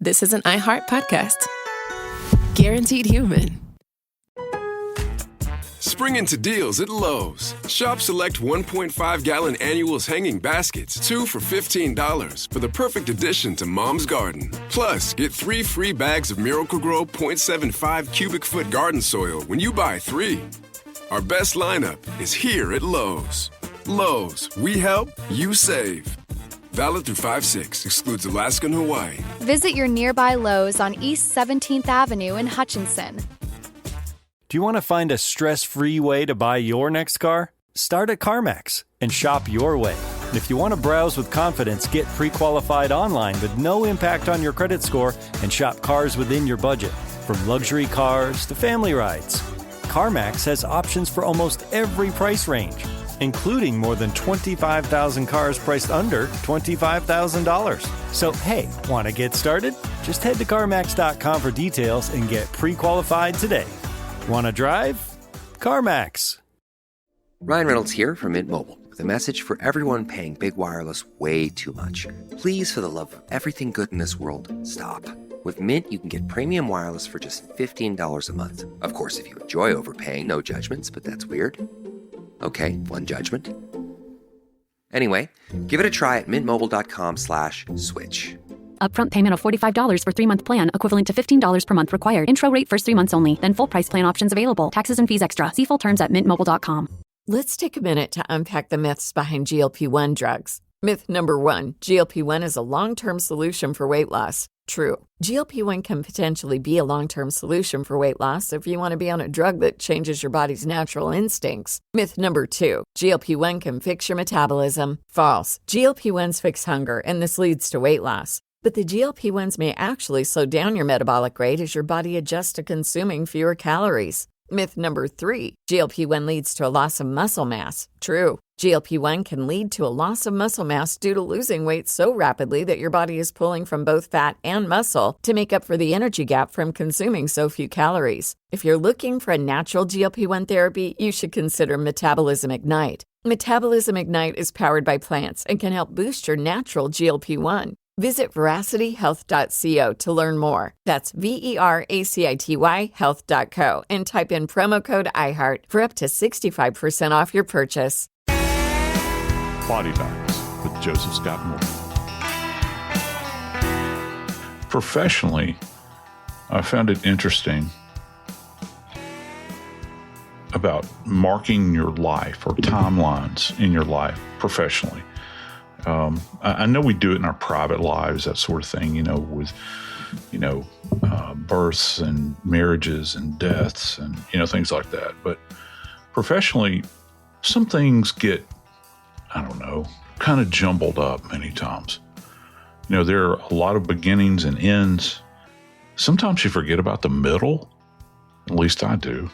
this is an iHeart podcast. Guaranteed human. Spring into deals at Lowe's. Shop select 1.5-gallon annuals hanging baskets, 2 for $15, for the perfect addition to Mom's Garden. Plus, get 3 free bags of Miracle-Gro 0.75 cubic foot garden soil when you buy 3. Our best lineup is here at Lowe's. Lowe's, we help, you save. Valid through 5/6, excludes Alaska and Hawaii. Visit your nearby Lowe's on East 17th Avenue in Hutchinson. Do you want to find a stress-free way to buy your next car? Start at CarMax and shop your way. And if you want to browse with confidence, get pre-qualified online with no impact on your credit score and shop cars within your budget. From luxury cars to family rides, CarMax has options for almost every price range, including more than 25,000 cars priced under $25,000. So, hey, want to get started? Just head to CarMax.com for details and get pre-qualified today. Want to drive? CarMax. Ryan Reynolds here from Mint Mobile with a message for everyone paying big wireless way too much. Please, for the love of everything good in this world, stop. With Mint, you can get premium wireless for just $15 a month. Of course, if you enjoy overpaying, no judgments, but that's weird. Okay, one judgment. Anyway, give it a try at mintmobile.com/switch. Upfront payment of $45 for 3-month plan, equivalent to $15 per month required. Intro rate first 3 months only, then full price plan options available. Taxes and fees extra. See full terms at mintmobile.com. Let's take a minute to unpack the myths behind GLP-1 drugs. Myth number 1, GLP-1 is a long-term solution for weight loss. True. GLP-1 can potentially be a long-term solution for weight loss if you want to be on a drug that changes your body's natural instincts. Myth number 2, GLP-1 can fix your metabolism. False. GLP-1s fix hunger, and this leads to weight loss. But the GLP-1s may actually slow down your metabolic rate as your body adjusts to consuming fewer calories. Myth number 3, GLP-1 leads to a loss of muscle mass. True. GLP-1 can lead to a loss of muscle mass due to losing weight so rapidly that your body is pulling from both fat and muscle to make up for the energy gap from consuming so few calories. If you're looking for a natural GLP-1 therapy, you should consider Metabolism Ignite. Metabolism Ignite is powered by plants and can help boost your natural GLP-1. Visit veracityhealth.co to learn more. That's VERACITY health.co and type in promo code iHeart for up to 65% off your purchase. Body Bags with Joseph Scott Morgan. Professionally, I found it interesting about marking your life or timelines in your life professionally. I know we do it in our private lives, that sort of thing, with, births and marriages and deaths and, things like that. But professionally, some things get, kind of jumbled up many times. There are a lot of beginnings and ends. Sometimes you forget about the middle. At least I do.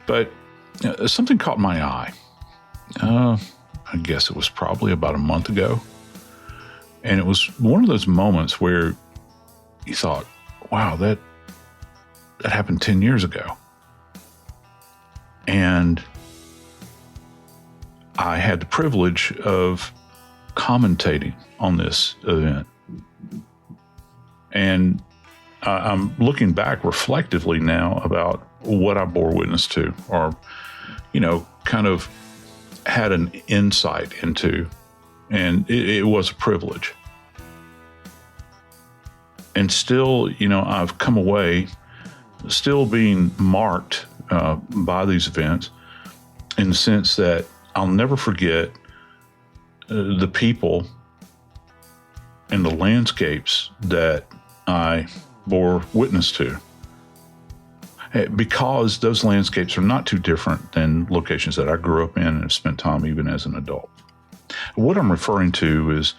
But something caught my eye. I guess it was probably about a month ago. And it was one of those moments where you thought, wow, that happened 10 years ago. And I had the privilege of commentating on this event. And I'm looking back reflectively now about what I bore witness to, or, kind of had an insight into, and it was a privilege. And still, I've come away still being marked by these events in the sense that I'll never forget the people and the landscapes that I bore witness to, because those landscapes are not too different than locations that I grew up in and have spent time even as an adult. What I'm referring to is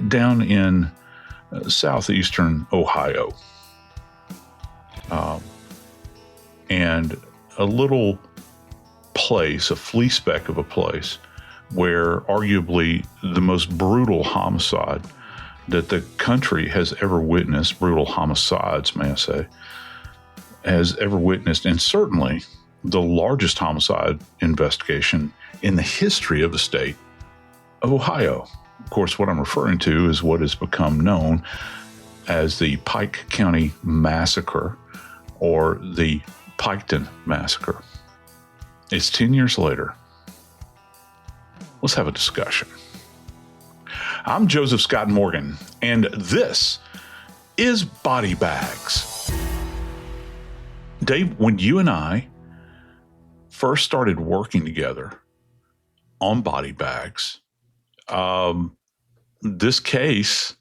down in southeastern Ohio, and a little place, a flea speck of a place, where arguably the most brutal homicide that the country has ever witnessed, brutal homicides, may I say, has ever witnessed, and certainly the largest homicide investigation in the history of the state of Ohio. Of course, what I'm referring to is what has become known as the Pike County Massacre or the Piketon Massacre. It's 10 years later. Let's have a discussion. I'm Joseph Scott Morgan, and this is Body Bags. Dave, when you and I first started working together on Body Bags, these cases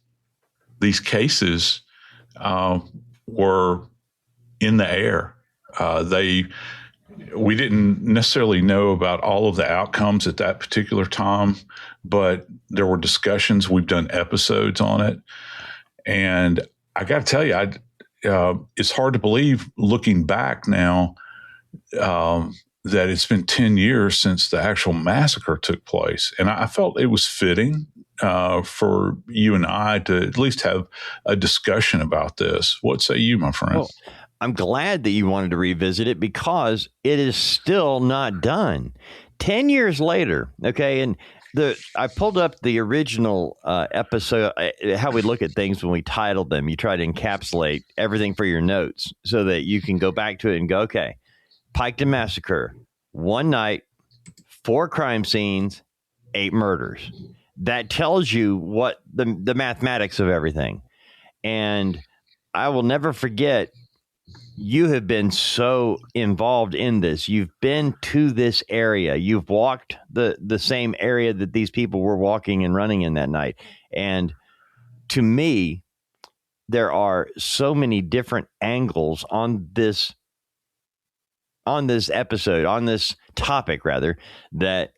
were in the air. We didn't necessarily know about all of the outcomes at that particular time, but there were discussions. We've done episodes on it. And I got to tell you, it's hard to believe looking back now that it's been 10 years since the actual massacre took place. And I felt it was fitting for you and I to at least have a discussion about this. What say you, my friend? Well, I'm glad that you wanted to revisit it because it is still not done. 10 years later, okay, and I pulled up the original episode, how we look at things when we title them. You try to encapsulate everything for your notes so that you can go back to it and go, okay, Piketon Massacre, one night, 4 crime scenes, 8 murders. That tells you what the mathematics of everything. And I will never forget, you have been so involved in this. You've been to this area. You've walked the same area that these people were walking and running in that night. And to me, there are so many different angles on this episode, on this topic rather, that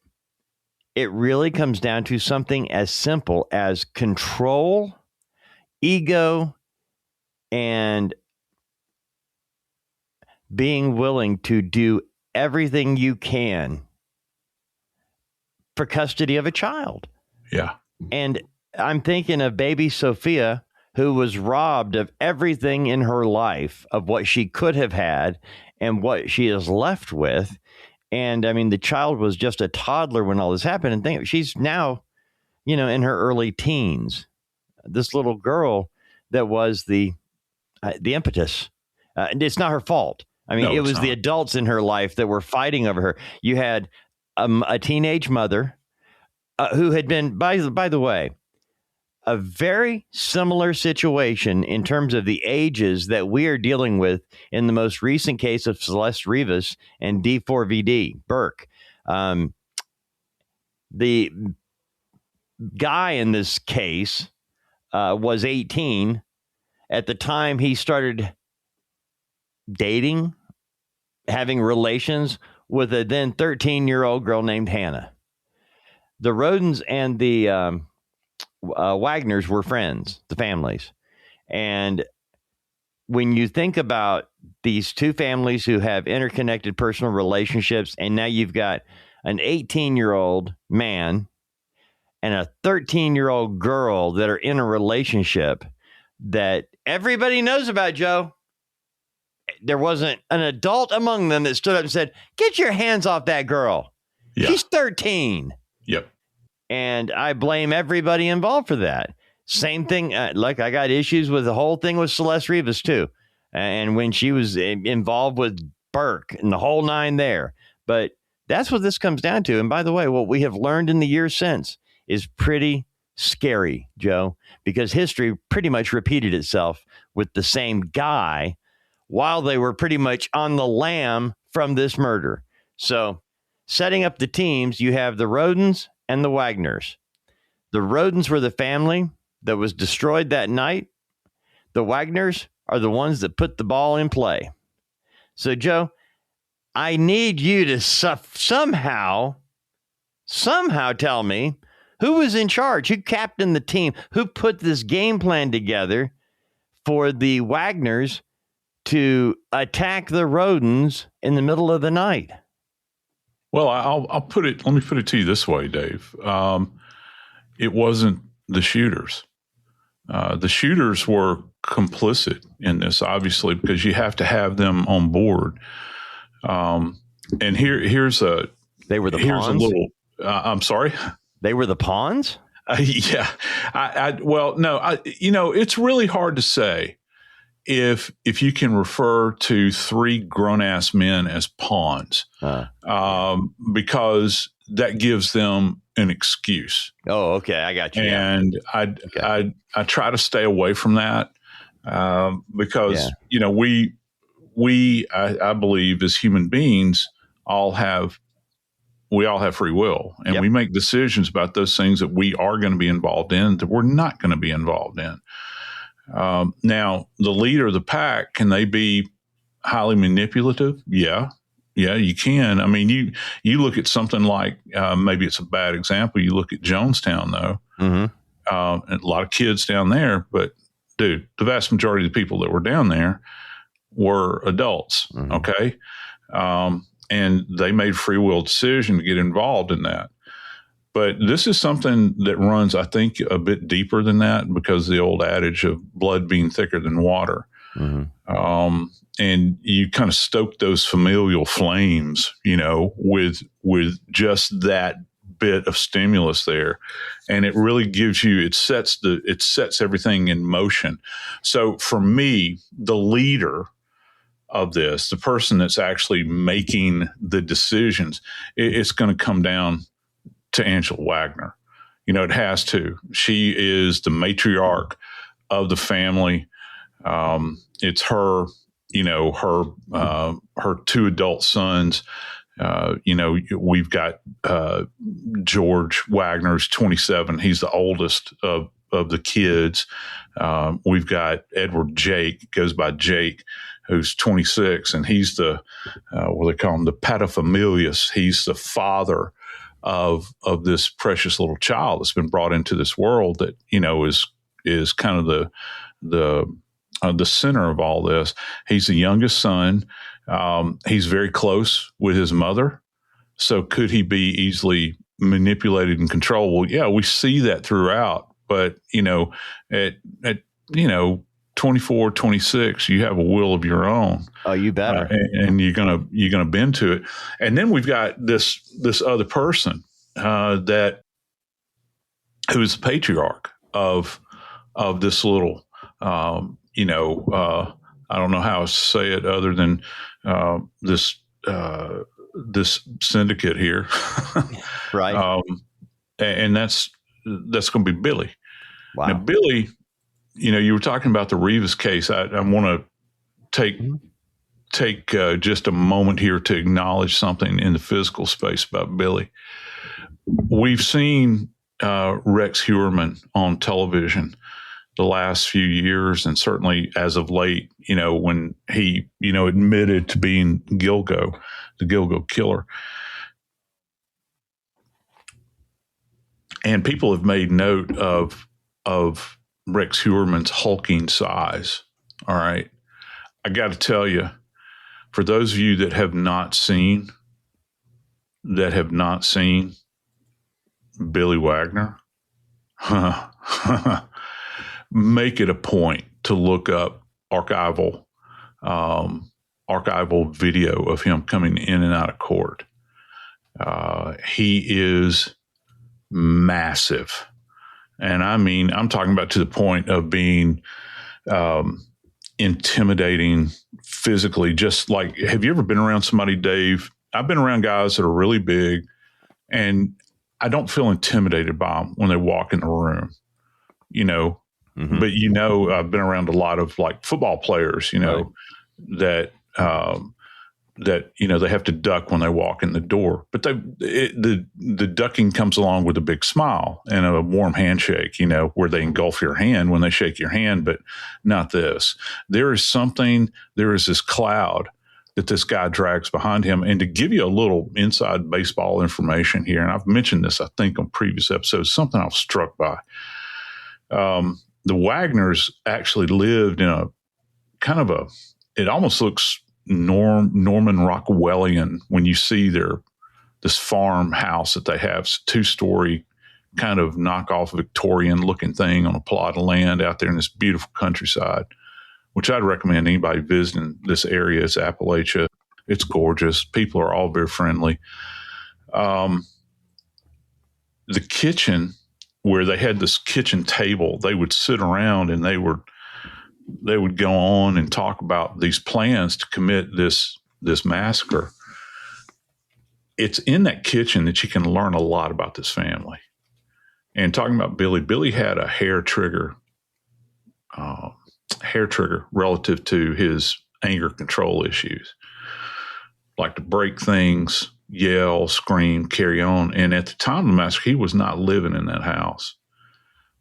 it really comes down to something as simple as control, ego, and being willing to do everything you can for custody of a child. Yeah. And I'm thinking of baby Sophia, who was robbed of everything in her life, of what she could have had and what she is left with. And I mean, the child was just a toddler when all this happened. And she's now, in her early teens. This little girl that was the impetus. It's not her fault. I mean, it was the adults in her life that were fighting over her. You had a teenage mother who had been, by the way, a very similar situation in terms of the ages that we are dealing with in the most recent case of Celeste Rivas and D4VD Burke. The guy in this case was 18 at the time he started dating, having relations with a then 13-year-old girl named Hanna. The Rhodens and the Wagners were friends, the families. And when you think about these two families who have interconnected personal relationships, and now you've got an 18-year-old man and a 13-year-old girl that are in a relationship that everybody knows about, Joe. There wasn't an adult among them that stood up and said, "Get your hands off that girl. Yeah. She's 13. Yep. And I blame everybody involved for that. Same thing. Look, I got issues with the whole thing with Celeste Rivas, too. And when she was involved with Burke and the whole 9 there. But that's what this comes down to. And by the way, what we have learned in the years since is pretty scary, Joe, because history pretty much repeated itself with the same guy while they were pretty much on the lam from this murder. So setting up the teams, you have the Rhodens and the Wagners. The Rhodens were the family that was destroyed that night. The Wagners are the ones that put the ball in play. So, Joe, I need you to somehow tell me who was in charge, who captained the team, who put this game plan together for the Wagners to attack the Rhodens in the middle of the night. Well, let me put it to you this way, Dave. It wasn't the shooters. The shooters were complicit in this, obviously, because you have to have them on board. And here's they were the pawns? I'm sorry? They were the pawns? Yeah. Well, no, it's really hard to say if you can refer to three grown ass men as pawns, because that gives them an excuse. Oh, okay. I got you. And I try to stay away from that, because, I believe as human beings we all have free will, and we make decisions about those things that we are going to be involved in, that we're not going to be involved in. Now, the leader of the pack, can they be highly manipulative? Yeah, you can. I mean, you look at something like, maybe it's a bad example. You look at Jonestown, though, and a lot of kids down there, but dude, the vast majority of the people that were down there were adults. Okay. And they made free will decision to get involved in that. But this is something that runs, I think, a bit deeper than that, because the old adage of blood being thicker than water. And you kind of stoke those familial flames, with just that bit of stimulus there. And it really gives you, it sets everything in motion. So for me, the leader of this, the person that's actually making the decisions, it's going to come down to Angela Wagner. It has to. She is the matriarch of the family. It's her, her two adult sons. We've got George Wagner's 27. He's the oldest of the kids. We've got Edward Jake, goes by Jake, who's 26, and he's the what they call him, the paterfamilias. He's the father of this precious little child that's been brought into this world that is kind of the center of all this. He's the youngest son. He's very close with his mother. So could he be easily manipulated and controlled? Well, yeah, we see that throughout. But at 24, 26, you have a will of your own. Oh, you better. And you're gonna bend to it. And then we've got this other person who's the patriarch of this little I don't know how to say it other than this syndicate here, right? And that's going to be Billy. Wow. Now, Billy, you were talking about the Rivas case. I want to take just a moment here to acknowledge something in the physical space about Billy. We've seen Rex Heuermann on television the last few years, and certainly as of late, when he, admitted to being Gilgo, the Gilgo killer. And people have made note of Rex Heuermann's hulking size. All right. I got to tell you, for those of you that have not seen Billy Wagner, make it a point to look up archival video of him coming in and out of court. He is massive. And I mean, I'm talking about to the point of being intimidating physically. Just like, have you ever been around somebody, Dave? I've been around guys that are really big, and I don't feel intimidated by them when they walk in the room, But, I've been around a lot of like football players, right, that they have to duck when they walk in the door. But the ducking comes along with a big smile and a warm handshake, where they engulf your hand when they shake your hand, but not this. There is this cloud that this guy drags behind him. And to give you a little inside baseball information here, and I've mentioned this, I think, on previous episodes, something I was struck by. The Wagners actually lived in a kind of it almost looks Norman Rockwellian when you see this farmhouse that they have. It's a 2-story kind of knockoff Victorian looking thing on a plot of land out there in this beautiful countryside, which I'd recommend anybody visiting this area. It's Appalachia. It's gorgeous. People are all very friendly. The kitchen where they had this kitchen table. They would sit around and they would go on and talk about these plans to commit this massacre. It's in that kitchen that you can learn a lot about this family. And talking about Billy had a hair trigger relative to his anger control issues, like to break things, yell, scream, carry on. And at the time of the massacre, he was not living in that house.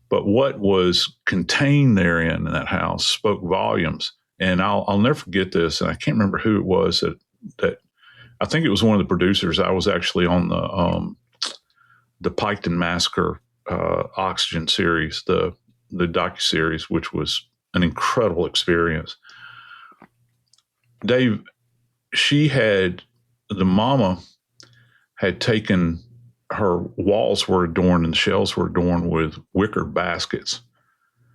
But what was contained therein in that house spoke volumes. And I'll never forget this. And I can't remember who it was that I think it was one of the producers. I was actually on the Piketon Massacre Oxygen series, the docuseries, which was an incredible experience. Dave, the mama had taken, her walls were adorned and the shelves were adorned with wicker baskets.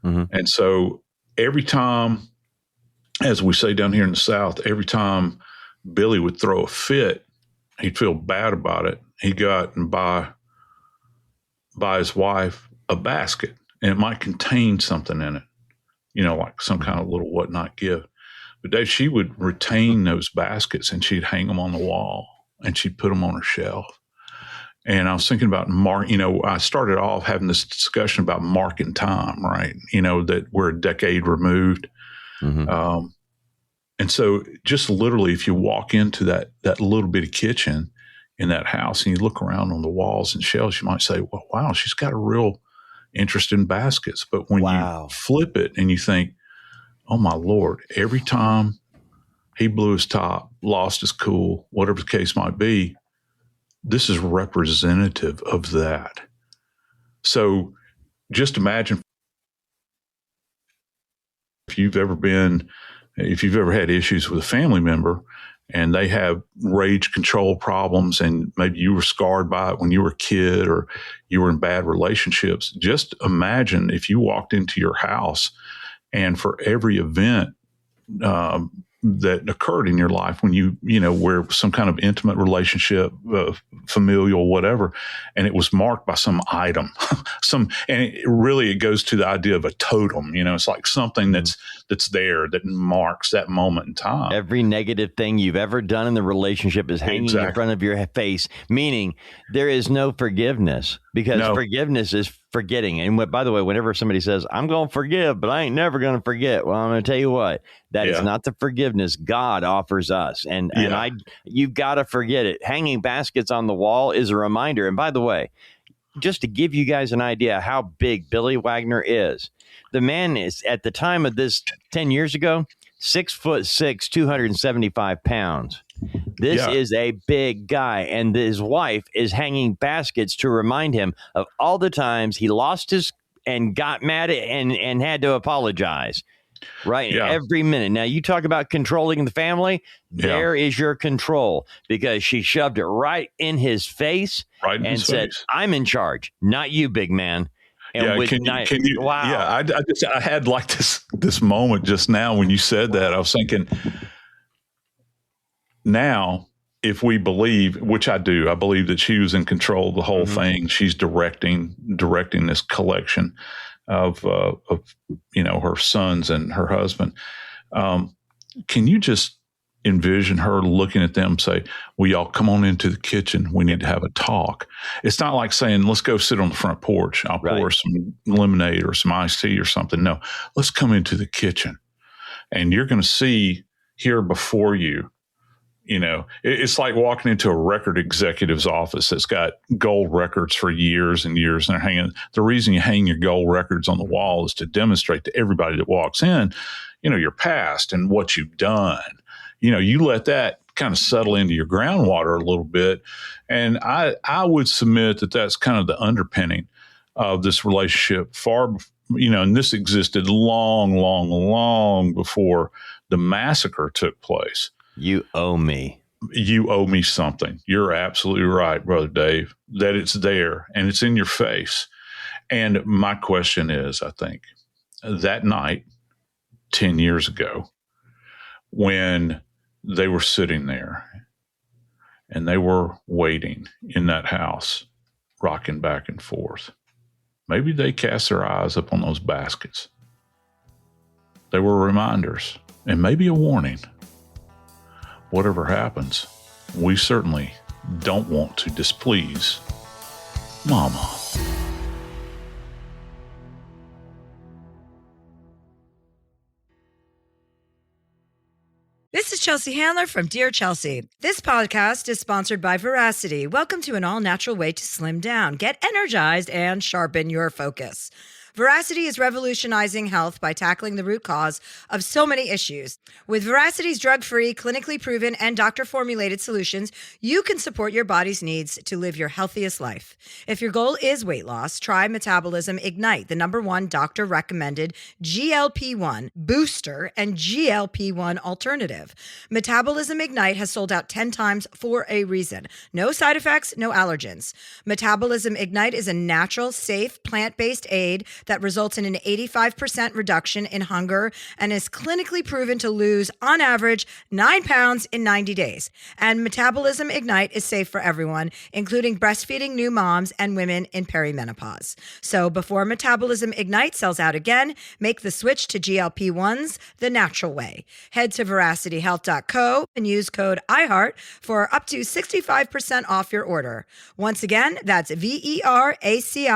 Mm-hmm. And so every time, as we say down here in the South, every time Billy would throw a fit, he'd feel bad about it. He'd go out and buy his wife a basket, and it might contain something in it, like some kind of little whatnot gift. But Dave, she would retain those baskets and she'd hang them on the wall and she'd put them on her shelf. And I was thinking about I started off having this discussion about marking time, right? That we're a decade removed. Mm-hmm. And so just literally, if you walk into that little bitty kitchen in that house and you look around on the walls and shelves, you might say, well, wow, she's got a real interest in baskets. But when you flip it and you think, oh my Lord, every time he blew his top, lost his cool, whatever the case might be, this is representative of that. So just imagine if you've ever had issues with a family member and they have rage control problems and maybe you were scarred by it when you were a kid or you were in bad relationships. Just imagine if you walked into your house and for every event that occurred in your life when you where some kind of intimate relationship, familial, whatever, and it was marked by some item, and it goes to the idea of a totem. It's like something that's there that marks that moment in time. Every negative thing you've ever done in the relationship is hanging in front of your face, meaning there is no forgiveness because forgiveness is forgetting. And by the way, whenever somebody says, I'm going to forgive, but I ain't never going to forget. Well, I'm going to tell you what, that is not the forgiveness God offers us. And you've got to forget it. Hanging baskets on the wall is a reminder. And by the way, just to give you guys an idea how big Billy Wagner is, the man is at the time of this 10 years ago, 6'6", 275 pounds. This is a big guy, and his wife is hanging baskets to remind him of all the times he lost his and got mad and had to apologize. Right. Yeah. Every minute. Now, you talk about controlling the family. There is your control, because she shoved it right in his face and said, I'm in charge, not you, big man. And wow. Yeah, I had like this moment just now when you said that. I was thinking, now, if we believe, which I do, I believe that she was in control of the whole thing. She's directing this collection of her sons and her husband. Can you just envision her looking at them and say, well, y'all come on into the kitchen. We need to have a talk. It's not like saying, let's go sit on the front porch. I'll pour some lemonade or some iced tea or something. No, let's come into the kitchen. And you're going to see here before you, it's like walking into a record executive's office that's got gold records for years and years. And they're hanging. The reason you hang your gold records on the wall is to demonstrate to everybody that walks in, your past and what you've done. You let that kind of settle into your groundwater a little bit. And I would submit that that's kind of the underpinning of this relationship and this existed long, long, long before the massacre took place. You owe me. You owe me something. You're absolutely right, Brother Dave, that it's there and it's in your face. And my question is, I think, that night, 10 years ago, when they were sitting there and they were waiting in that house, rocking back and forth, maybe they cast their eyes up on those baskets. They were reminders and maybe a warning. Whatever happens, we certainly don't want to displease Mama. This is Chelsea Handler from Dear Chelsea. This podcast is sponsored by Veracity. Welcome to an all-natural way to slim down, get energized, and sharpen your focus. Veracity is revolutionizing health by tackling the root cause of so many issues. With Veracity's drug-free, clinically proven, and doctor-formulated solutions, you can support your body's needs to live your healthiest life. If your goal is weight loss, try Metabolism Ignite, the #1 doctor-recommended GLP-1 booster and GLP-1 alternative. Metabolism Ignite has sold out 10 times for a reason. No side effects, no allergens. Metabolism Ignite is a natural, safe, plant-based aid that results in an 85% reduction in hunger and is clinically proven to lose, on average, 9 pounds in 90 days. And Metabolism Ignite is safe for everyone, including breastfeeding new moms and women in perimenopause. So before Metabolism Ignite sells out again, make the switch to GLP-1s the natural way. Head to veracityhealth.co and use code IHEART for up to 65% off your order. Once again, that's VERACITY.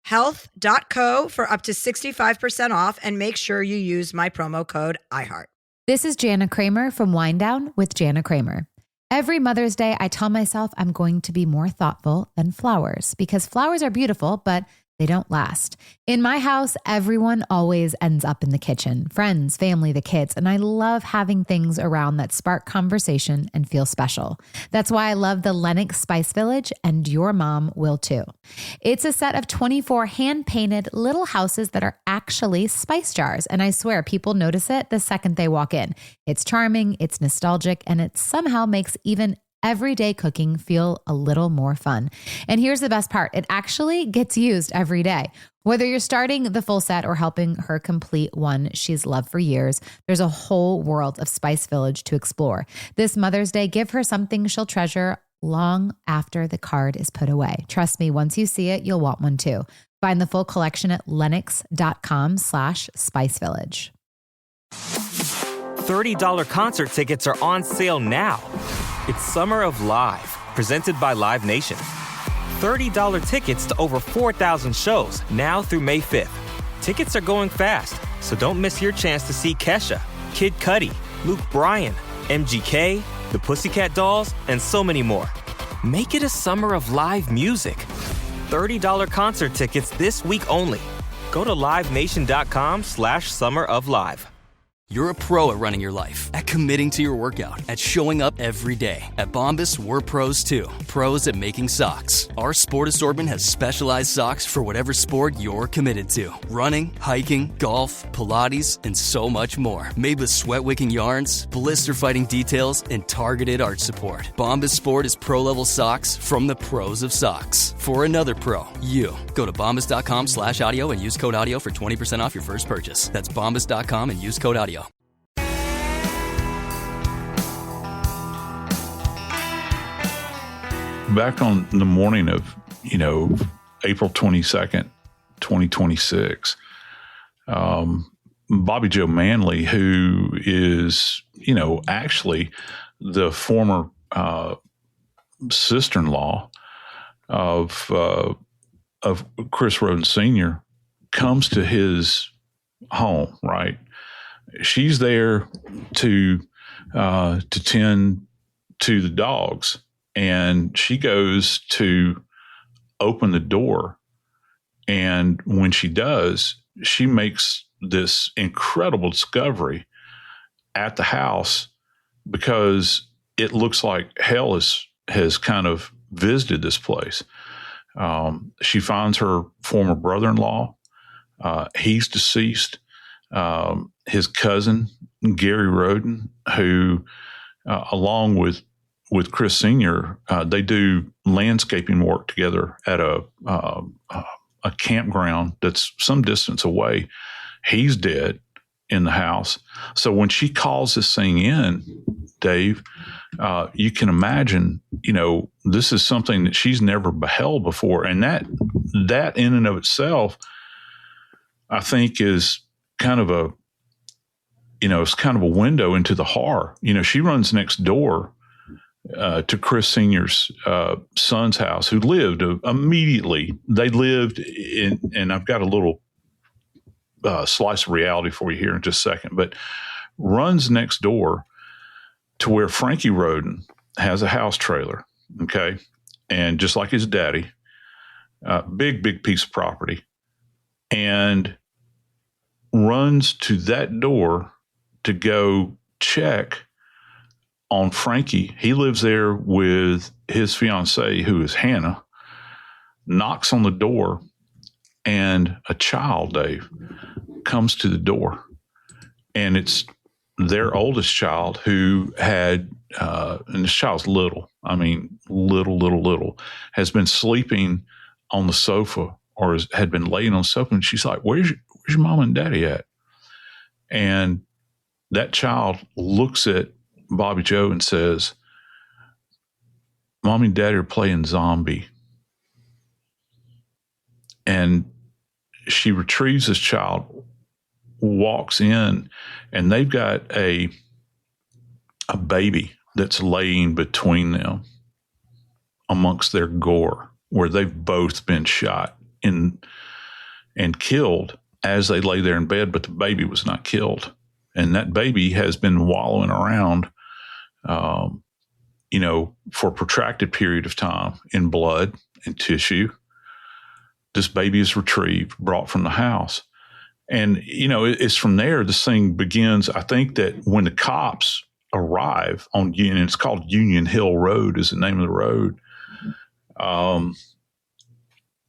Health.co for up to 65% off, and make sure you use my promo code IHEART. This is Jana Kramer from Wind Down with Jana Kramer. Every Mother's Day, I tell myself I'm going to be more thoughtful than flowers, because flowers are beautiful, but they don't last. In my house, everyone always ends up in the kitchen, friends, family, the kids, and I love having things around that spark conversation and feel special. That's why I love the Lennox Spice Village, and your mom will too. It's a set of 24 hand-painted little houses that are actually spice jars, and I swear people notice it the second they walk in. It's charming, it's nostalgic, and it somehow makes even everyday cooking feel a little more fun. And here's the best part. It actually gets used every day. Whether you're starting the full set or helping her complete one she's loved for years, there's a whole world of Spice Village to explore. This Mother's Day, give her something she'll treasure long after the card is put away. Trust me, once you see it, you'll want one too. Find the full collection at lennox.com/spicevillage. $30 concert tickets are on sale now. It's Summer of Live, presented by Live Nation. $30 tickets to over 4,000 shows now through May 5th. Tickets are going fast, so don't miss your chance to see Kesha, Kid Cudi, Luke Bryan, MGK, the Pussycat Dolls, and so many more. Make it a summer of live music. $30 concert tickets this week only. Go to livenation.com/summeroflive. You're a pro at running your life, at committing to your workout, at showing up every day. At Bombas, we're pros too. Pros at making socks. Our sport assortment has specialized socks for whatever sport you're committed to. Running, hiking, golf, Pilates, and so much more. Made with sweat-wicking yarns, blister-fighting details, and targeted arch support. Bombas Sport is pro-level socks from the pros of socks. For another pro, you. Go to bombas.com/audio and use code audio for 20% off your first purchase. That's bombas.com and use code audio. Back on the morning of, April 22nd, 2026, Bobby Joe Manley, who is, actually the former sister-in-law of Chris Rhoden Sr., comes to his home, right? She's there to tend to the dogs. And she goes to open the door. And when she does, she makes this incredible discovery at the house, because it looks like hell has kind of visited this place. She finds her former brother-in-law. He's deceased. His cousin, Gary Rhoden, who, along with Chris Sr., they do landscaping work together at a campground that's some distance away. He's dead. in the house. So when she calls this thing in, Dave, you can imagine, this is something that she's never beheld before. And that in and of itself, I think is kind of it's kind of a window into the horror. She runs next door to Chris Sr.'s son's house, who lived immediately. They lived in, and I've got a little slice of reality for you here in just a second, but runs next door to where Frankie Rhoden has a house trailer. Okay. And just like his daddy, big piece of property, and runs to that door to go check on Frankie. He lives there with his fiancée, who is Hanna, knocks on the door, and a child, Dave, comes to the door. And it's their oldest child, who had, and this child's little, little, has been sleeping on the sofa, or had been laying on the sofa. And she's like, where's your mom and daddy at? And that child looks at Bobby Joe and says, Mommy and Daddy are playing zombie. And she retrieves this child, walks in, and they've got a baby that's laying between them amongst their gore, where they've both been shot and killed as they lay there in bed, but the baby was not killed. And that baby has been wallowing around, for a protracted period of time in blood and tissue. This baby is retrieved, brought from the house. And, it's from there this thing begins. I think that when the cops arrive on Union, it's called Union Hill Road is the name of the road.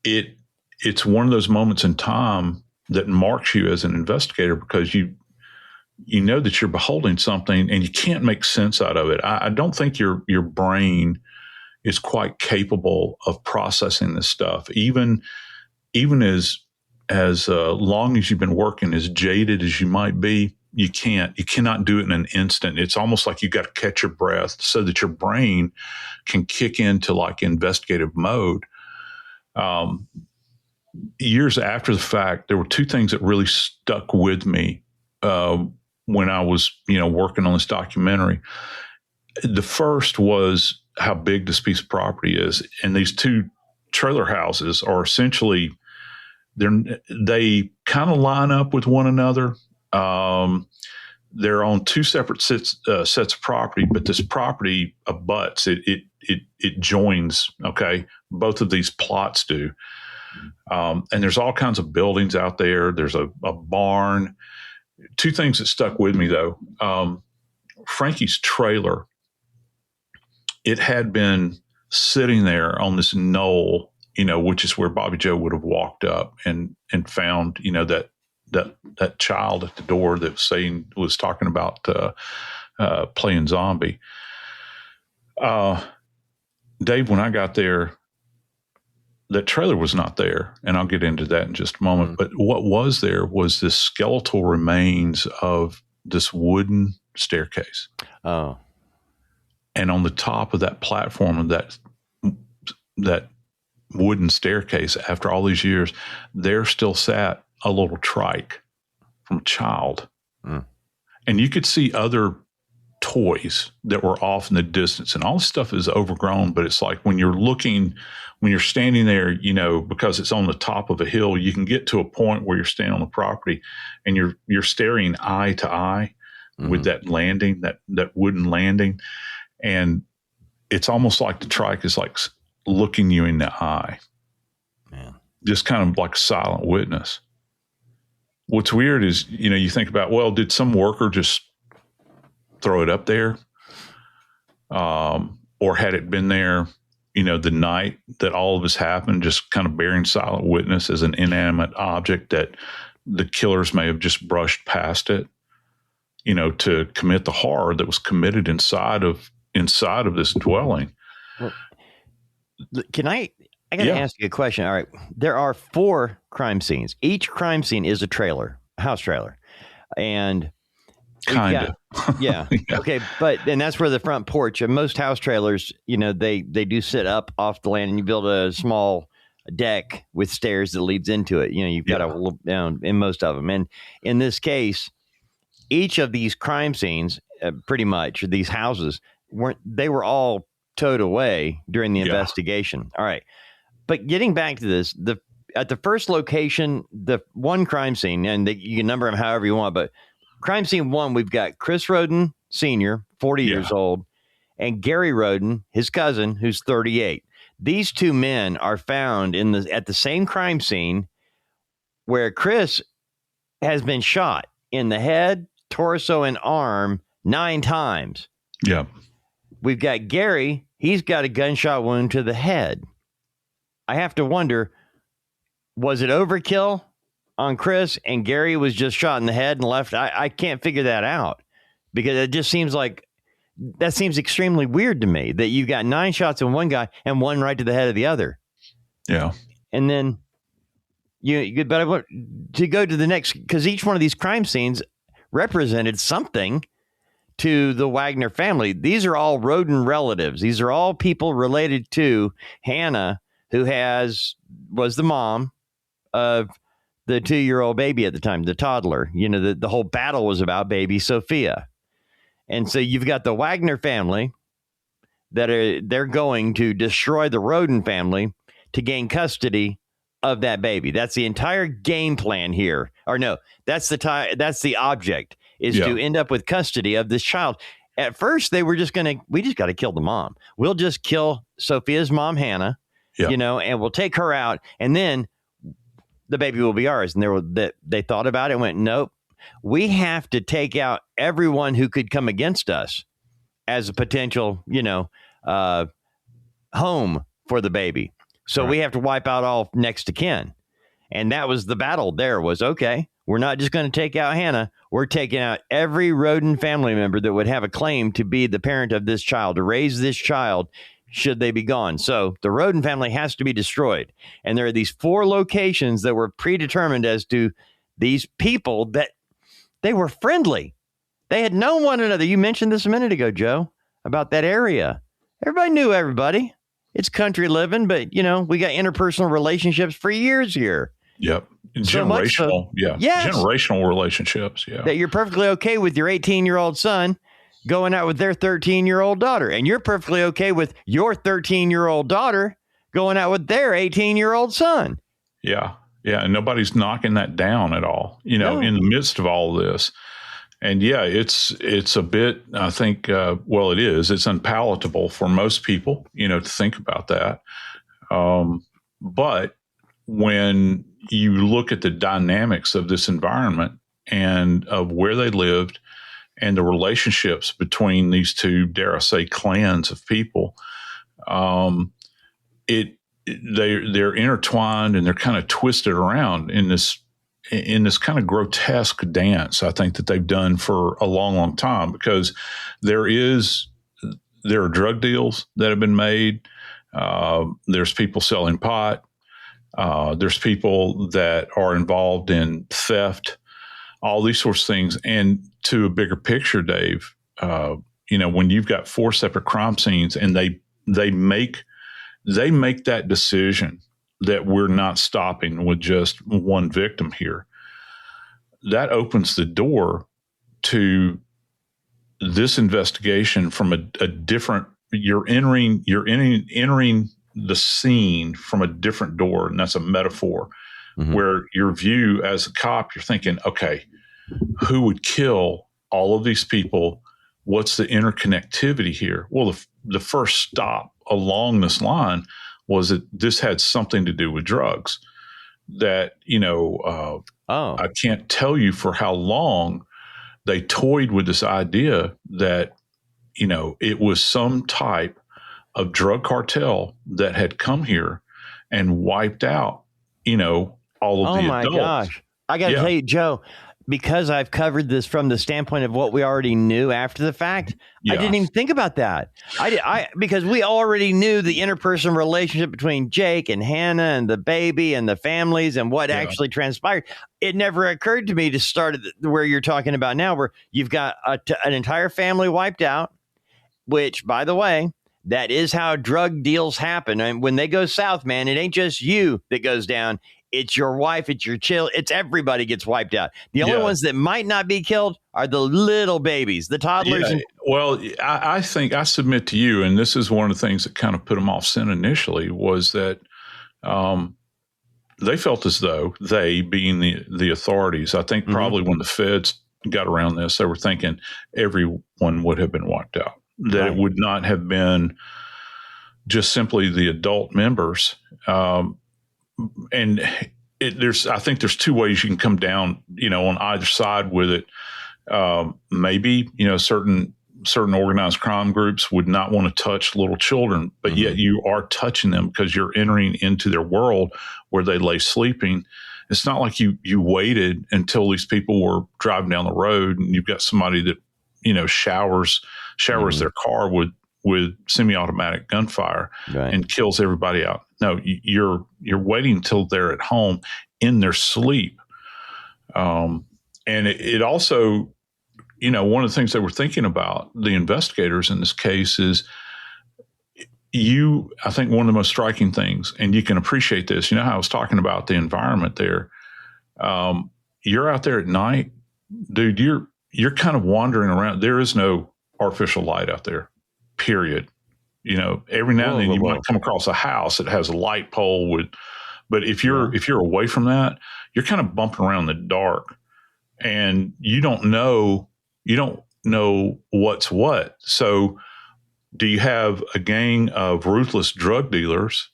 It's one of those moments in time that marks you as an investigator, because you know that you're beholding something and you can't make sense out of it. I don't think your brain is quite capable of processing this stuff. Even as long as you've been working, as jaded as you might be, you cannot do it in an instant. It's almost like you got to catch your breath so that your brain can kick into like investigative mode. Years after the fact, there were two things that really stuck with me when I was, working on this documentary. The first was how big this piece of property is. And these two trailer houses are essentially, they kind of line up with one another. They're on two separate sets of property, but this property abuts. It joins, okay? Both of these plots do. And there's all kinds of buildings out there. There's a barn. Two things that stuck with me, though. Frankie's trailer, it had been sitting there on this knoll, which is where Bobby Joe would have walked up and found, that child at the door that was talking about playing zombie. Dave, when I got there, that trailer was not there, and I'll get into that in just a moment. But what was there was this skeletal remains of this wooden staircase. Oh. And on the top of that platform of that wooden staircase, after all these years, there still sat a little trike from a child. Mm. And you could see other toys that were off in the distance, and all this stuff is overgrown, but it's like when you're standing there, because it's on the top of a hill, you can get to a point where you're standing on the property and you're staring eye to eye with that landing, that wooden landing. And it's almost like the trike is like looking you in the eye. Man. Just kind of like a silent witness. What's weird is, you think about, well, did some worker just throw it up there? Or had it been there, the night that all of this happened, just kind of bearing silent witness as an inanimate object that the killers may have just brushed past it, to commit the horror that was committed inside of this dwelling. Well, I got to ask you a question. All right. There are 4 crime scenes. Each crime scene is a house trailer. And kind of. Yeah. Okay. And that's where the front porch and most house trailers, they do sit up off the land, and you build a small deck with stairs that leads into it. You've got to look down in most of them. And in this case, each of these crime scenes, pretty much these houses they were all towed away during the investigation. All right. But getting back to this, at the first location, the one crime scene, and you can number them however you want, but crime scene 1, we've got Chris Rhoden, Sr., 40 years old, and Gary Rhoden, his cousin, who's 38. These two men are found at the same crime scene where Chris has been shot in the head, torso, and arm 9 times. Yeah. We've got Gary. He's got a gunshot wound to the head. I have to wonder, was it overkill on Chris and Gary was just shot in the head and left? I can't figure that out, because it just seems like that seems extremely weird to me that you got 9 shots in one guy and one right to the head of the other. Yeah. And then but I want to go to the next, because each one of these crime scenes represented something to the Wagner family. These are all Rhoden relatives. These are all people related to Hanna, who was the mom of the 2-year-old baby at the time, the toddler. The whole battle was about baby Sophia. And so you've got the Wagner family they're going to destroy the Rhoden family to gain custody of that baby. That's the entire game plan here. Or no, that's the object, is to end up with custody of this child. At first, they were we just got to kill the mom. We'll just kill Sophia's mom, Hanna, and we'll take her out, and then the baby will be ours. And they thought about it and went, nope, we have to take out everyone who could come against us as a potential, home for the baby. So we have to wipe out all next to kin. And that was the battle there was, okay, we're not just going to take out Hanna. We're taking out every Rhoden family member that would have a claim to be the parent of this child, to raise this child should they be gone. So the Rhoden family has to be destroyed. And there are these 4 locations that were predetermined as to these people that they were friendly. They had known one another. You mentioned this a minute ago, Joe, about that area. Everybody knew everybody. It's country living, but, we got interpersonal relationships for years here. Yep. Generational. Generational relationships. Yeah. That you're perfectly okay with your 18-year-old son going out with their 13-year-old daughter. And you're perfectly okay with your 13-year-old daughter going out with their 18-year-old son. Yeah. Yeah. And nobody's knocking that down at all, in the midst of all of this. And it's a bit, I think, it is. It's unpalatable for most people, to think about that. But when you look at the dynamics of this environment and of where they lived and the relationships between these two, dare I say, clans of people, they're intertwined and they're kind of twisted around in this kind of grotesque dance, I think, that they've done for a long, long time, because there are drug deals that have been made. There's people selling pot. There's people that are involved in theft, all these sorts of things. And to a bigger picture, Dave, when you've got 4 separate crime scenes and they make that decision that we're not stopping with just one victim here, that opens the door to this investigation from a different, you're entering the scene from a different door. And that's a metaphor where your view as a cop, you're thinking, okay, who would kill all of these people? What's the interconnectivity here? Well, the first stop along this line was that this had something to do with drugs. That, I can't tell you for how long they toyed with this idea that, it was some type of drug cartel that had come here and wiped out, all of the adults. Oh my gosh. I got to tell you, Joe, because I've covered this from the standpoint of what we already knew after the fact, I didn't even think about that. Because we already knew the interpersonal relationship between Jake and Hanna and the baby and the families and what actually transpired. It never occurred to me to start where you're talking about now, where you've got an entire family wiped out, which, by the way, that is how drug deals happen. And when they go south, man, it ain't just you that goes down. It's your wife, it's your child, it's everybody gets wiped out. The only ones that might not be killed are the little babies, the toddlers. Well, I think I submit to you, and this is one of the things that kind of put them off scent initially, was that they felt as though, they being the authorities, I think probably when the feds got around this, they were thinking everyone would have been wiped out, that it would not have been just simply the adult members. And I think there's two ways you can come down, on either side with it. Maybe, certain organized crime groups would not want to touch little children, but yet you are touching them because you're entering into their world where they lay sleeping. It's not like you waited until these people were driving down the road and you've got somebody that, showers their car with semi-automatic gunfire and kills everybody out. No, you're waiting until they're at home in their sleep. And it also, one of the things they were thinking about, the investigators in this case, is I think one of the most striking things, and you can appreciate this, how I was talking about the environment there. You're out there at night, dude, you're kind of wandering around. There is no artificial light out there, period. Every now and then you might come across a house that has a light pole but if you're away from that, you're kind of bumping around in the dark, and you don't know what's what. So do you have a gang of ruthless drug dealers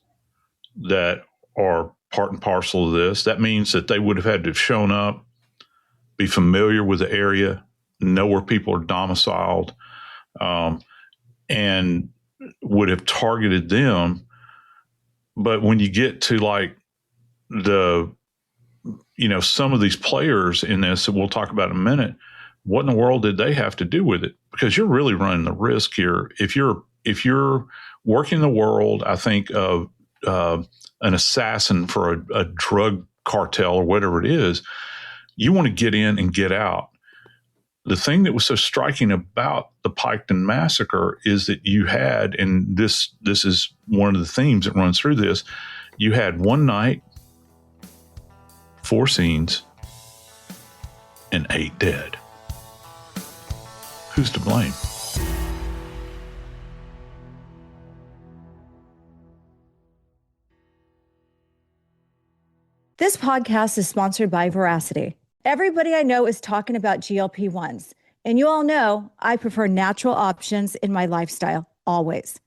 that are part and parcel of this? That means that they would have had to have shown up, be familiar with the area, know where people are domiciled, and would have targeted them. But when you get to some of these players in this that we'll talk about in a minute, what in the world did they have to do with it? Because you're really running the risk here. If you're working the world, I think, of an assassin for a drug cartel or whatever it is, you want to get in and get out. The thing that was so striking about the Piketon Massacre is that you had, and this is one of the themes that runs through this, you had one night, 4 scenes, and 8 dead. Who's to blame? This podcast is sponsored by Veracity. Everybody I know is talking about GLP-1s, and you all know I prefer natural options in my lifestyle, always.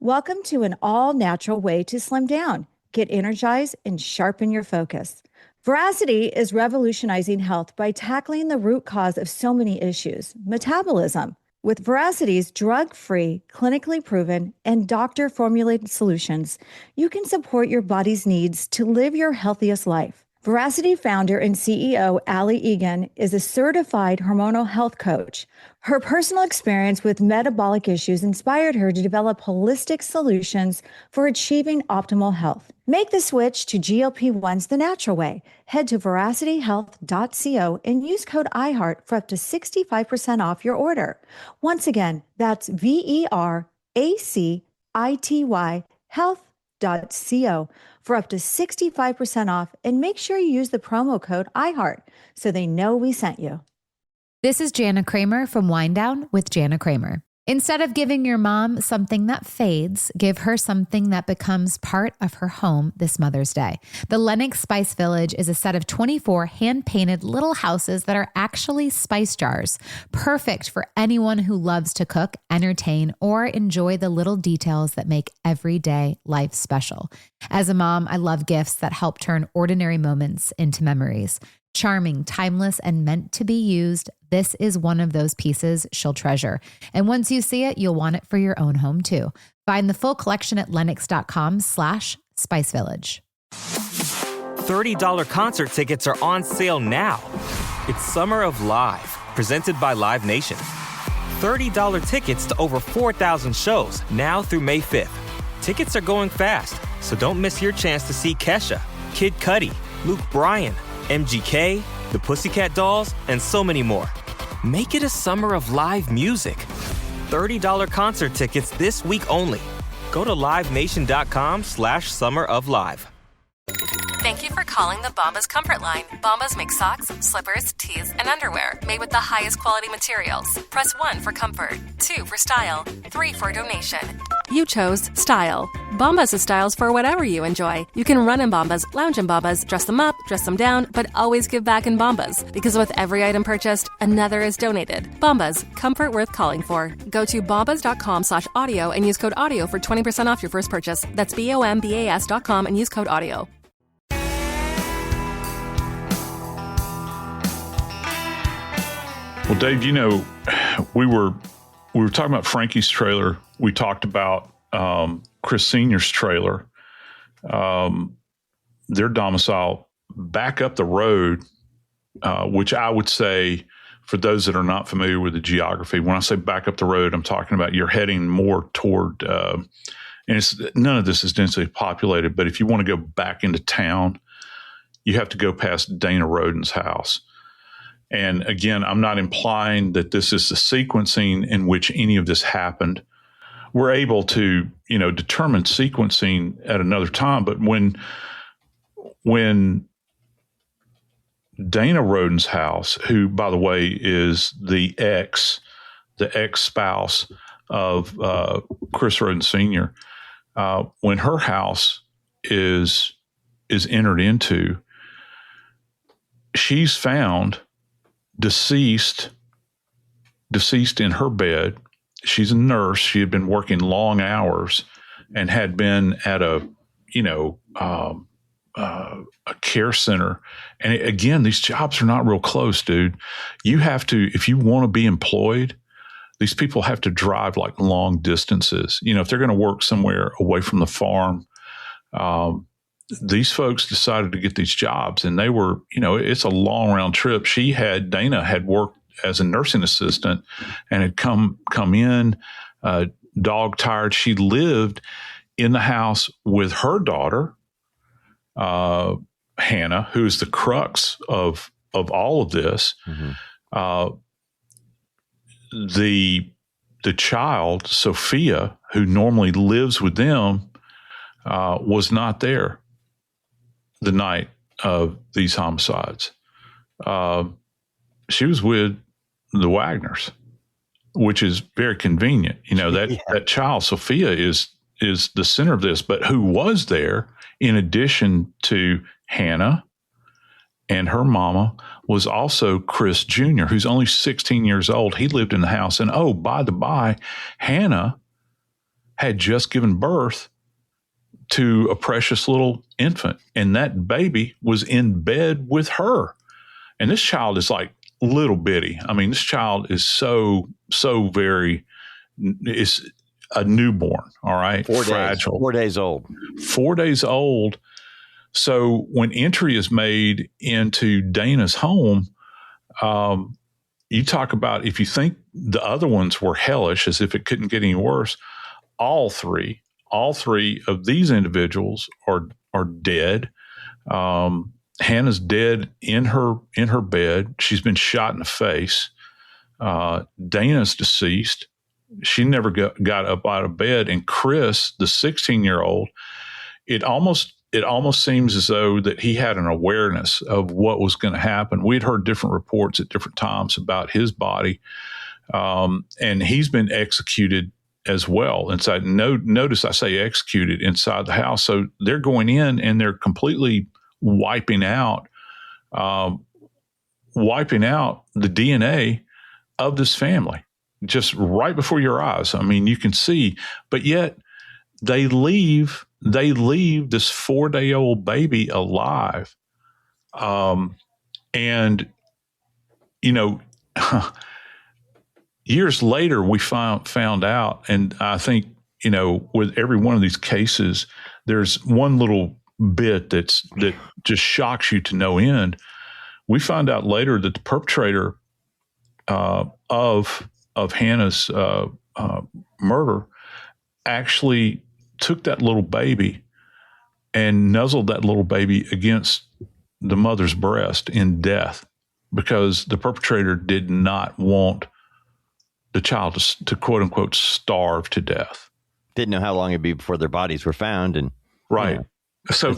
Welcome to an all-natural way to slim down, get energized, and sharpen your focus. Veracity is revolutionizing health by tackling the root cause of so many issues, metabolism. With Veracity's drug-free, clinically proven, and doctor-formulated solutions, you can support your body's needs to live your healthiest life. Veracity founder and CEO Allie Egan is a certified hormonal health coach. Her personal experience with metabolic issues inspired her to develop holistic solutions for achieving optimal health. Make the switch to GLP-1s the natural way. Head to veracityhealth.co and use code IHEART for up to 65% off your order. Once again, that's VERACITY health.co for up to 65% off, and make sure you use the promo code IHEART so they know we sent you. This is Jana Kramer from Wind Down with Jana Kramer. Instead of giving your mom something that fades, give her something that becomes part of her home this Mother's Day. The Lennox Spice Village is a set of 24 hand-painted little houses that are actually spice jars, perfect for anyone who loves to cook, entertain, or enjoy the little details that make everyday life special. As a mom, I love gifts that help turn ordinary moments into memories. Charming, timeless, and meant to be used, this is one of those pieces she'll treasure. And once you see it, you'll want it for your own home too. Find the full collection at lennox.com/spicevillage. $30 concert tickets are on sale now. It's Summer of Live, presented by Live Nation. $30 tickets to over 4,000 shows now through May 5th. Tickets are going fast, so don't miss your chance to see Kesha, Kid Cudi, Luke Bryan, MGK, the Pussycat Dolls, and so many more. Make it a summer of live music. $30 concert tickets this week only. Go to livenation.com/summeroflive. Thank you for calling the Bombas Comfort Line. Bombas make socks, slippers, tees, and underwear made with the highest quality materials. Press 1 for comfort, 2 for style, 3 for donation. You chose style. Bombas has styles for whatever you enjoy. You can run in Bombas, lounge in Bombas, dress them up, dress them down, but always give back in Bombas. Because with every item purchased, another is donated. Bombas, comfort worth calling for. Go to bombas.com/audio and use code AUDIO for 20% off your first purchase. That's BOMBAS.com and use code AUDIO. Well, Dave, we were talking about Frankie's trailer. We talked about Chris Sr.'s trailer. Their domicile back up the road, which I would say, for those that are not familiar with the geography, when I say back up the road, I'm talking about you're heading more toward, and none of this is densely populated, but if you want to go back into town, you have to go past Dana Rhoden's house. And again, I'm not implying that this is the sequencing in which any of this happened. We're able to, determine sequencing at another time. But when Dana Rhoden's house, who, by the way, is the ex-spouse of Chris Rhoden Sr., when her house is entered into, she's found deceased in her bed. She's a nurse. She had been working long hours and had been at a care center. And again, these jobs are not real close, dude. You have to, if you want to be employed, these people have to drive like long distances. If they're going to work somewhere away from the farm, these folks decided to get these jobs, and they were, it's a long round trip. Dana had worked as a nursing assistant and had come in, dog tired. She lived in the house with her daughter, Hanna, who is the crux of all of this. Mm-hmm. The child, Sophia, who normally lives with them, was not there the night of these homicides. She was with the Wagners, which is very convenient. That child, Sophia, is the center of this. But who was there, in addition to Hanna and her mama, was also Chris Jr., who's only 16 years old. He lived in the house. And oh, by the by, Hanna had just given birth to a precious little infant, and that baby was in bed with her. And this child is like little bitty. I mean, this child is so very, is a newborn, all right? Fragile. 4 days old. 4 days old. So when entry is made into Dana's home, you talk about, if you think the other ones were hellish, as if it couldn't get any worse, all three of these individuals are dead. Hannah's dead in her bed. She's been shot in the face. Dana's deceased. She never got up out of bed. And Chris, the 16-year-old, it almost seems as though that he had an awareness of what was going to happen. We'd heard different reports at different times about his body, and he's been executed as well inside. Notice I say executed inside the house. So they're going in and they're completely wiping out the DNA of this family just right before your eyes. I mean, you can see, but yet they leave this 4-day-old baby alive. And years later, we found out, and I think, with every one of these cases, there's one little bit that just shocks you to no end. We find out later that the perpetrator of Hanna's murder actually took that little baby and nuzzled that little baby against the mother's breast in death because the perpetrator did not want the child to quote unquote starve to death. Didn't know how long it'd be before their bodies were found. And right. You know, so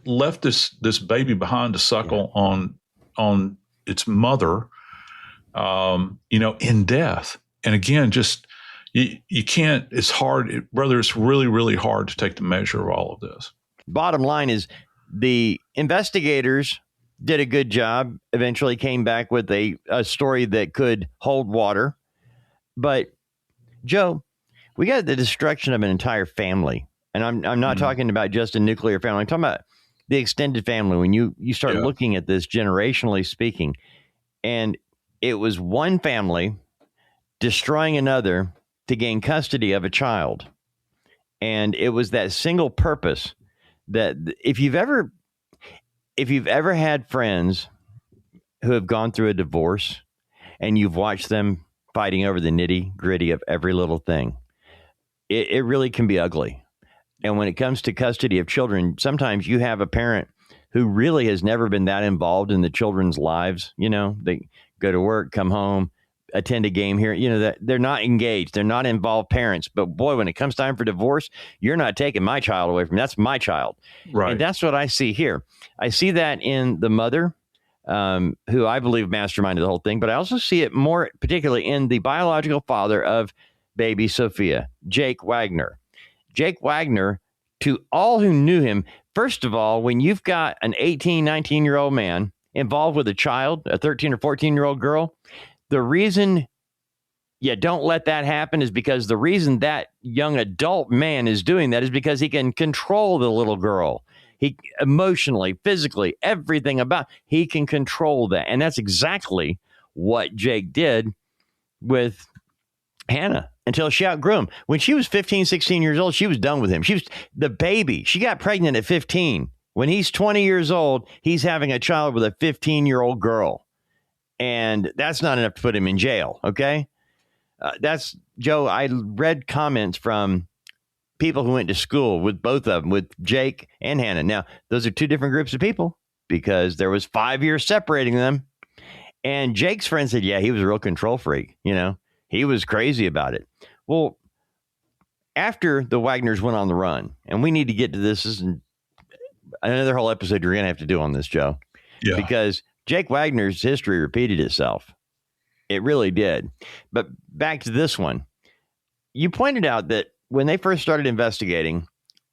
left this baby behind to suckle on its mother, in death. And again, just, you can't, it's hard, brother, it's really, really hard to take the measure of all of this. Bottom line is the investigators did a good job, eventually came back with a story that could hold water. But Joe, we got the destruction of an entire family. And I'm not talking about just a nuclear family. I'm talking about the extended family. When you start looking at this generationally speaking, and it was one family destroying another to gain custody of a child. And it was that single purpose that if you've ever had friends who have gone through a divorce and you've watched them fighting over the nitty gritty of every little thing, it really can be ugly. And when it comes to custody of children, sometimes you have a parent who really has never been that involved in the children's lives. You know, they go to work, come home, attend a game here, that they're not engaged. They're not involved parents. But boy, when it comes time for divorce, you're not taking my child away from me. That's my child. Right. And that's what I see here. I see that in the mother, who I believe masterminded the whole thing. But I also see it more particularly in the biological father of baby Sophia, Jake Wagner. Jake Wagner, to all who knew him, first of all, when you've got an 18, 19-year-old man involved with a child, a 13 or 14-year-old girl, the reason you don't let that happen is because the reason that young adult man is doing that is because he can control the little girl. He emotionally, physically, everything about, he can control that. And that's exactly what Jake did with Hanna until she outgrew him. When she was 15, 16 years old, she was done with him. She was the baby. She got pregnant at 15. When he's 20 years old, he's having a child with a 15-year-old girl. And that's not enough to put him in jail. Okay. That's Joe. I read comments from people who went to school with both of them, with Jake and Hanna. Now, those are two different groups of people because there was 5 years separating them. And Jake's friend said, yeah, he was a real control freak. He was crazy about it. Well, after the Wagners went on the run, and we need to get to this, is another whole episode you're going to have to do on this, Joe. Yeah. Because Jake Wagner's history repeated itself. It really did. But back to this one. You pointed out that when they first started investigating,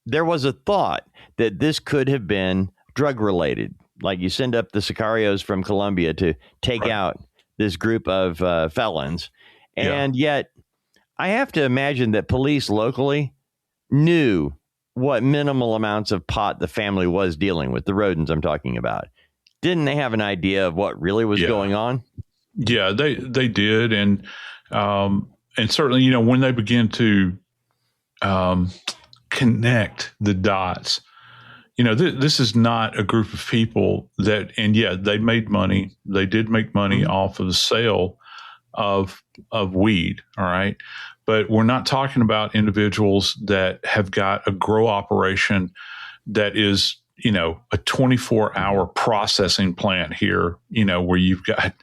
there was a thought that this could have been drug related. Like you send up the Sicarios from Colombia to take out this group of felons. And yet I have to imagine that police locally knew what minimal amounts of pot the family was dealing with, the Rhodens I'm talking about. Didn't they have an idea of what really was going on? Yeah, they did. And certainly, when they begin to connect the dots, this is not a group of people that, and they made money. They did make money off of the sale of weed. All right. But we're not talking about individuals that have got a grow operation that is, a 24-hour processing plant here, where you've got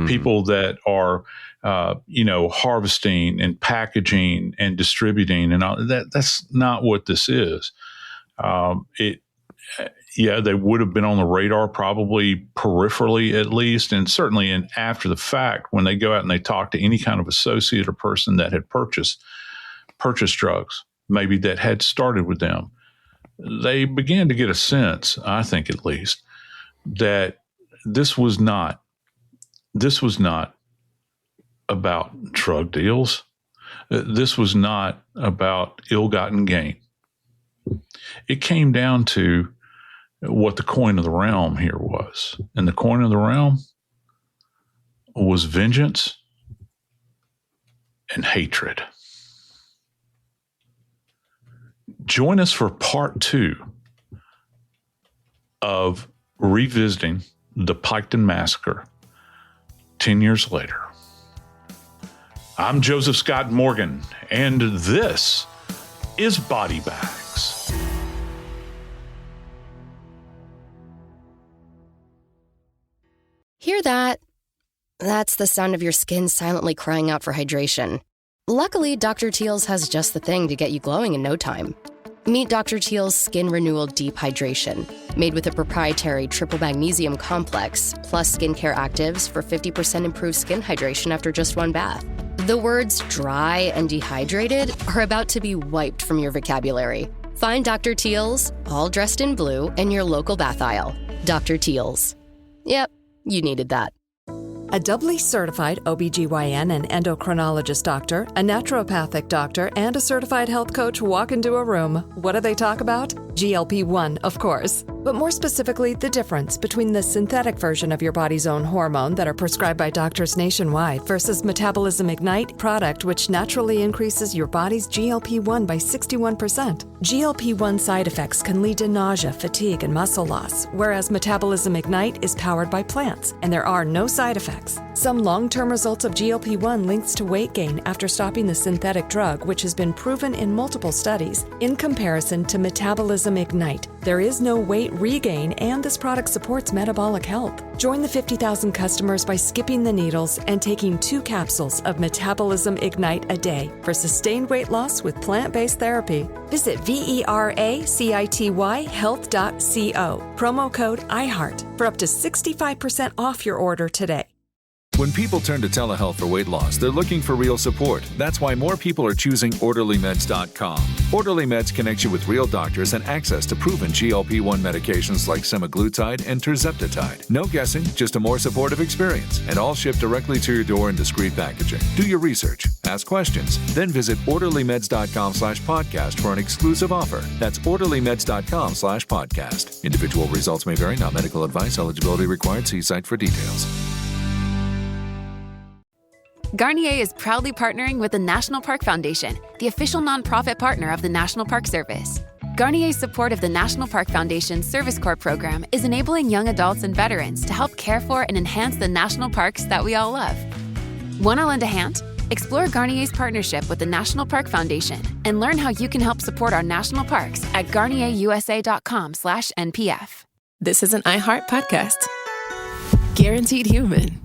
people that are, harvesting and packaging and distributing and all that. That's not what this is. They would have been on the radar, probably peripherally at least, and certainly after the fact when they go out and they talk to any kind of associate or person that had purchased drugs, maybe that had started with them. They began to get a sense, I think at least, that this was not about drug deals. This was not about ill-gotten gain. It came down to what the coin of the realm here was. And the coin of the realm was vengeance and hatred. Join us for part 2 of revisiting the Piketon Massacre 10 years later. I'm Joseph Scott Morgan, and this is Body Bags. Hear that? That's the sound of your skin silently crying out for hydration. Luckily, Dr. Teal's has just the thing to get you glowing in no time. Meet Dr. Teal's Skin Renewal Deep Hydration, made with a proprietary triple magnesium complex, plus skincare actives for 50% improved skin hydration after just one bath. The words dry and dehydrated are about to be wiped from your vocabulary. Find Dr. Teal's, all dressed in blue, in your local bath aisle. Dr. Teal's. Yep, you needed that. A doubly certified OBGYN and endocrinologist doctor, a naturopathic doctor, and a certified health coach walk into a room. What do they talk about? GLP-1, of course. But more specifically, the difference between the synthetic version of your body's own hormone that are prescribed by doctors nationwide versus Metabolism Ignite product, which naturally increases your body's GLP-1 by 61%. GLP-1 side effects can lead to nausea, fatigue, and muscle loss, whereas Metabolism Ignite is powered by plants, and there are no side effects. Some long-term results of GLP-1 links to weight gain after stopping the synthetic drug, which has been proven in multiple studies. In comparison to Metabolism Ignite, there is no weight regain, and this product supports metabolic health. Join the 50,000 customers by skipping the needles and taking 2 capsules of Metabolism Ignite a day for sustained weight loss with plant-based therapy. Visit VERACITY health.co. Promo code IHEART for up to 65% off your order today. When people turn to telehealth for weight loss, they're looking for real support. That's why more people are choosing OrderlyMeds.com. Orderly Meds connects you with real doctors and access to proven GLP-1 medications like semaglutide and tirzepatide. No guessing, just a more supportive experience, and all shipped directly to your door in discreet packaging. Do your research, ask questions, then visit OrderlyMeds.com/podcast for an exclusive offer. That's OrderlyMeds.com/podcast. Individual results may vary, not medical advice. Eligibility required. See site for details. Garnier is proudly partnering with the National Park Foundation, the official nonprofit partner of the National Park Service. Garnier's support of the National Park Foundation's Service Corps program is enabling young adults and veterans to help care for and enhance the national parks that we all love. Want to lend a hand? Explore Garnier's partnership with the National Park Foundation and learn how you can help support our national parks at GarnierUSA.com/NPF. This is an iHeart podcast. Guaranteed human.